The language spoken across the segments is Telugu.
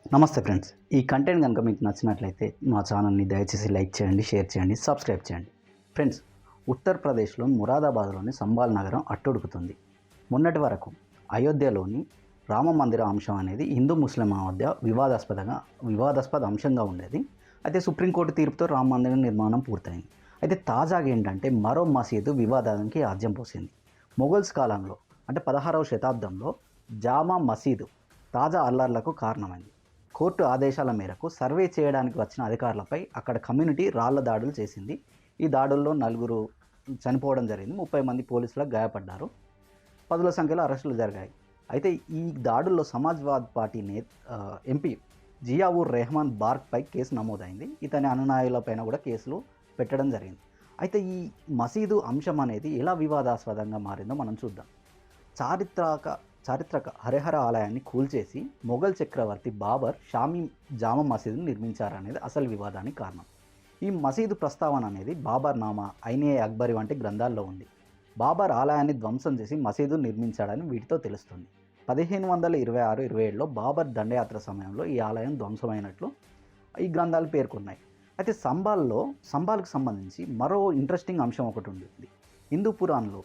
నమస్తే ఫ్రెండ్స్. ఈ కంటెంట్ కనుక మీకు నచ్చినట్లయితే మా ఛానల్ని దయచేసి లైక్ చేయండి, షేర్ చేయండి, సబ్స్క్రైబ్ చేయండి. ఫ్రెండ్స్, ఉత్తరప్రదేశ్లో మురాదాబాద్లోని సంబాల్ నగరం అట్టుడుకుతుంది. మొన్నటి వరకు అయోధ్యలోని రామ మందిర అంశం అనేది హిందూ ముస్లిం మధ్య వివాదాస్పద అంశంగా ఉండేది. అయితే సుప్రీంకోర్టు తీర్పుతో రామ మందిరం నిర్మాణం పూర్తయింది. అయితే తాజాగా ఏంటంటే మరో మసీదు వివాదానికి ఆజ్యం పోసింది. మొఘల్స్ కాలంలో అంటే 16వ శతాబ్దంలో జామా మసీదు తాజా అల్లర్లకు కారణమైంది. కోర్టు ఆదేశాల మేరకు సర్వే చేయడానికి వచ్చిన అధికారులపై అక్కడ కమ్యూనిటీ రాళ్ల దాడులు చేసింది. ఈ దాడుల్లో 4 చనిపోవడం జరిగింది, 30 మంది పోలీసులకు గాయపడ్డారు, పదుల సంఖ్యలో అరెస్టులు జరిగాయి. అయితే ఈ దాడుల్లో సమాజ్వాద్ పార్టీ ఎంపీ జియావుర్ రెహమాన్ బార్క్పై కేసు నమోదైంది. ఇతని అనునాయులపైన కూడా కేసులు పెట్టడం జరిగింది. అయితే ఈ మసీదు అంశం అనేది ఎలా వివాదాస్పదంగా మారిందో మనం చూద్దాం. చారిత్రక హరిహర ఆలయాన్ని కూల్చేసి మొఘల్ చక్రవర్తి బాబర్ షామీ జామా మసీదును నిర్మించారనేది అసలు వివాదానికి కారణం. ఈ మసీదు ప్రస్తావన అనేది బాబర్ నామా, ఐనే అక్బరి వంటి గ్రంథాల్లో ఉంది. బాబర్ ఆలయాన్ని ధ్వంసం చేసి మసీదు నిర్మించాడని వీటితో తెలుస్తుంది. 1526-27లో బాబర్ దండయాత్ర సమయంలో ఈ ఆలయం ధ్వంసమైనట్లు ఈ గ్రంథాలు పేర్కొన్నాయి. అయితే సంబాల్కు సంబంధించి మరో ఇంట్రెస్టింగ్ అంశం ఒకటి ఉంటుంది. హిందూ పురాణంలో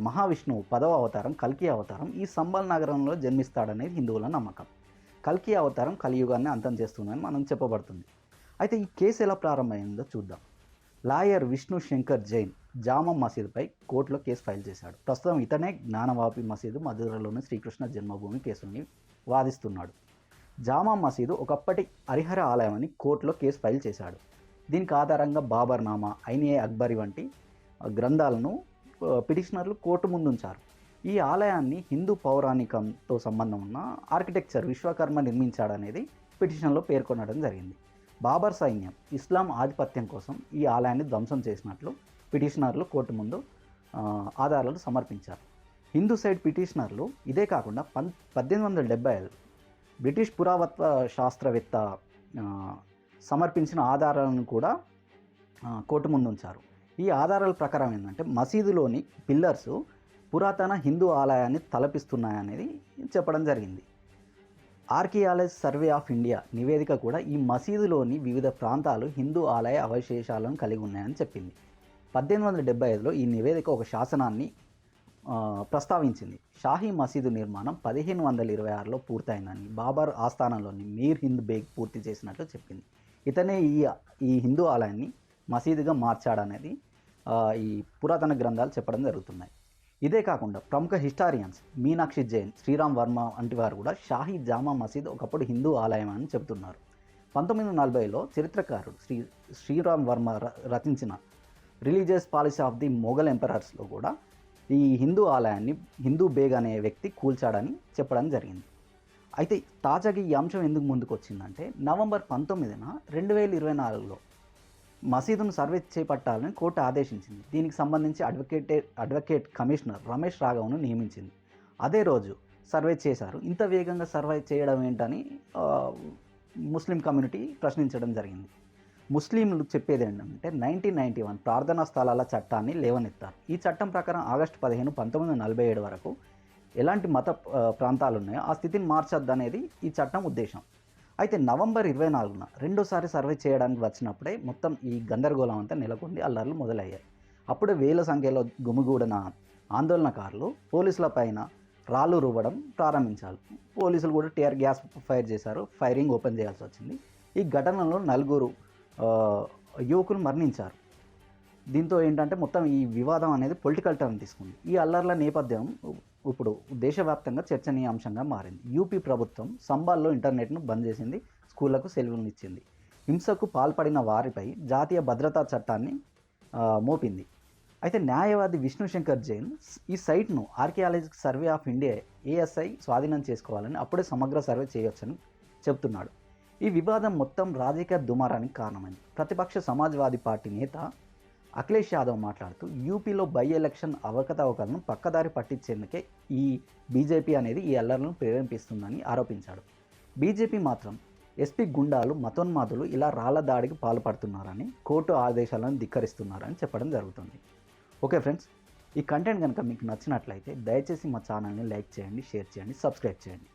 మహావిష్ణువు 10వ అవతారం కల్కి అవతారం ఈ సంబాల్ నగరంలో జన్మిస్తాడనేది హిందువుల నమ్మకం. కల్కి అవతారం కలియుగాన్ని అంతం చేస్తుందని మనం చెప్పబడుతుంది. అయితే ఈ కేసు ఎలా ప్రారంభమైందో చూద్దాం. లాయర్ విష్ణు శంకర్ జైన్ జామా మసీదుపై కోర్టులో కేసు ఫైల్ చేశాడు. ప్రస్తుతం ఇతనే జ్ఞానవాపి మసీదు మధురలోని శ్రీకృష్ణ జన్మభూమి కేసుని వాదిస్తున్నాడు. జామా మసీదు ఒకప్పటి హరిహర ఆలయం అని కోర్టులో కేసు ఫైల్ చేశాడు. దీనికి ఆధారంగా బాబర్ నామా, ఐనే అక్బరి వంటి గ్రంథాలను పిటిషనర్లు కోర్టు ముందుంచారు. ఈ ఆలయాన్ని హిందూ పౌరాణికంతో సంబంధం ఉన్న ఆర్కిటెక్చర్ విశ్వకర్మ నిర్మించాడనేది పిటిషన్లో పేర్కొనడం జరిగింది. బాబర్ సైన్యం ఇస్లాం ఆధిపత్యం కోసం ఈ ఆలయాన్ని ధ్వంసం చేసినట్లు పిటిషనర్లు కోర్టు ముందు ఆధారాలు సమర్పించారు. హిందూ సైడ్ పిటిషనర్లు ఇదే కాకుండా 1875 బ్రిటిష్ పురావత్వ శాస్త్రవేత్త సమర్పించిన ఆధారాలను కూడా కోర్టు ముందు ఉంచారు. ఈ ఆధారాల ప్రకారం ఏంటంటే మసీదులోని పిల్లర్స్ పురాతన హిందూ ఆలయాన్ని తలపిస్తున్నాయనేది చెప్పడం జరిగింది. ఆర్కియాలజీ సర్వే ఆఫ్ ఇండియా నివేదిక కూడా ఈ మసీదులోని వివిధ ప్రాంతాలు హిందూ ఆలయ అవశేషాలను కలిగి ఉన్నాయని చెప్పింది. 1875లో ఈ నివేదిక ఒక శాసనాన్ని ప్రస్తావించింది. షాహీ మసీదు నిర్మాణం 1526లో పూర్తయిందని, బాబర్ ఆస్థానంలోని మీర్ హింద్ బేగ్ పూర్తి చేసినట్లు చెప్పింది. ఇతనే ఈ హిందూ ఆలయాన్ని మసీదుగా మార్చాడనేది ఈ పురాతన గ్రంథాలు చెప్పడం జరుగుతున్నాయి. ఇదే కాకుండా ప్రముఖ హిస్టారియన్స్ మీనాక్షి జైన్, శ్రీరామ్ వర్మ వంటి వారు కూడా షాహీ జామా మసీద్ ఒకప్పుడు హిందూ ఆలయం అని చెబుతున్నారు. 1940లో చరిత్రకారుడు శ్రీరామ్ వర్మ రచించిన religious policy of the Mughal ఎంపరర్స్లో కూడా ఈ హిందూ ఆలయాన్ని హిందూ బేగ్ అనే వ్యక్తి కూల్చాడని చెప్పడం జరిగింది. అయితే తాజాగా ఈ అంశం ఎందుకు ముందుకు వచ్చిందంటే నవంబర్ 19న 2024లో మసీదును సర్వే చేపట్టాలని కోర్టు ఆదేశించింది. దీనికి సంబంధించి అడ్వకేట్ కమిషనర్ రమేష్ రాఘవ్ను నియమించింది. అదే రోజు సర్వే చేశారు. ఇంత వేగంగా సర్వే చేయడం ఏంటని ముస్లిం కమ్యూనిటీ ప్రశ్నించడం జరిగింది. ముస్లింలు చెప్పేది ఏంటంటే 1991 ప్రార్థనా స్థలాల చట్టాన్ని లేవనెత్తారు. ఈ చట్టం ప్రకారం ఆగస్టు 15, 1947 వరకు ఎలాంటి మత ప్రాంతాలు ఉన్నాయో ఆ స్థితిని మార్చొద్దనేది ఈ చట్టం ఉద్దేశం. అయితే నవంబర్ 24న రెండోసారి సర్వే చేయడానికి వచ్చినప్పుడే మొత్తం ఈ గందరగోళం అంతా నెలకొంది, అల్లర్లు మొదలయ్యాయి. అప్పుడే వేల సంఖ్యలో గుమిగూడిన ఆందోళనకారులు పోలీసుల పైన రాళ్ళు రువ్వడం ప్రారంభించారు. పోలీసులు కూడా టీఆర్ గ్యాస్ ఫైర్ చేశారు, ఫైరింగ్ ఓపెన్ చేయాల్సి వచ్చింది. ఈ ఘటనలో 4 యువకులు మరణించారు. దీంతో ఏంటంటే మొత్తం ఈ వివాదం అనేది పొలిటికల్ టర్న్ తీసుకుంది. ఈ అల్లర్ల నేపథ్యం ఇప్పుడు దేశవ్యాప్తంగా చర్చనీయాంశంగా మారింది. యూపీ ప్రభుత్వం సంబాల్లో ఇంటర్నెట్ను బంద్ చేసింది, స్కూళ్లకు సెలవులను ఇచ్చింది. హింసకు పాల్పడిన వారిపై జాతీయ భద్రతా చట్టాన్ని మోపింది. అయితే న్యాయవాది విష్ణు శంకర్ జైన్ ఈ సైట్ను archaeological survey of India ASI స్వాధీనం చేసుకోవాలని, అప్పుడే సమగ్ర సర్వే చేయొచ్చని చెబుతున్నాడు. ఈ వివాదం మొత్తం రాజకీయ దుమారానికి కారణమైంది. ప్రతిపక్ష సమాజ్వాదీ పార్టీ నేత అఖిలేష్ యాదవ్ మాట్లాడుతూ యూపీలో బై ఎలక్షన్ అవకతవకలను పక్కదారి పట్టించేందుకే ఈ బీజేపీ అనేది ఈ అల్లర్లను ప్రేరేపిస్తుందని ఆరోపించాడు. బీజేపీ మాత్రం ఎస్పీ గుండాలు, మతోన్మాదులు ఇలా రాళ్ల దాడికి పాల్పడుతున్నారని, కోర్టు ఆదేశాలను ధిక్కరిస్తున్నారని చెప్పడం జరుగుతుంది. ఓకే ఫ్రెండ్స్, ఈ కంటెంట్ కనుక మీకు నచ్చినట్లయితే దయచేసి మా ఛానల్ని లైక్ చేయండి, షేర్ చేయండి, సబ్స్క్రైబ్ చేయండి.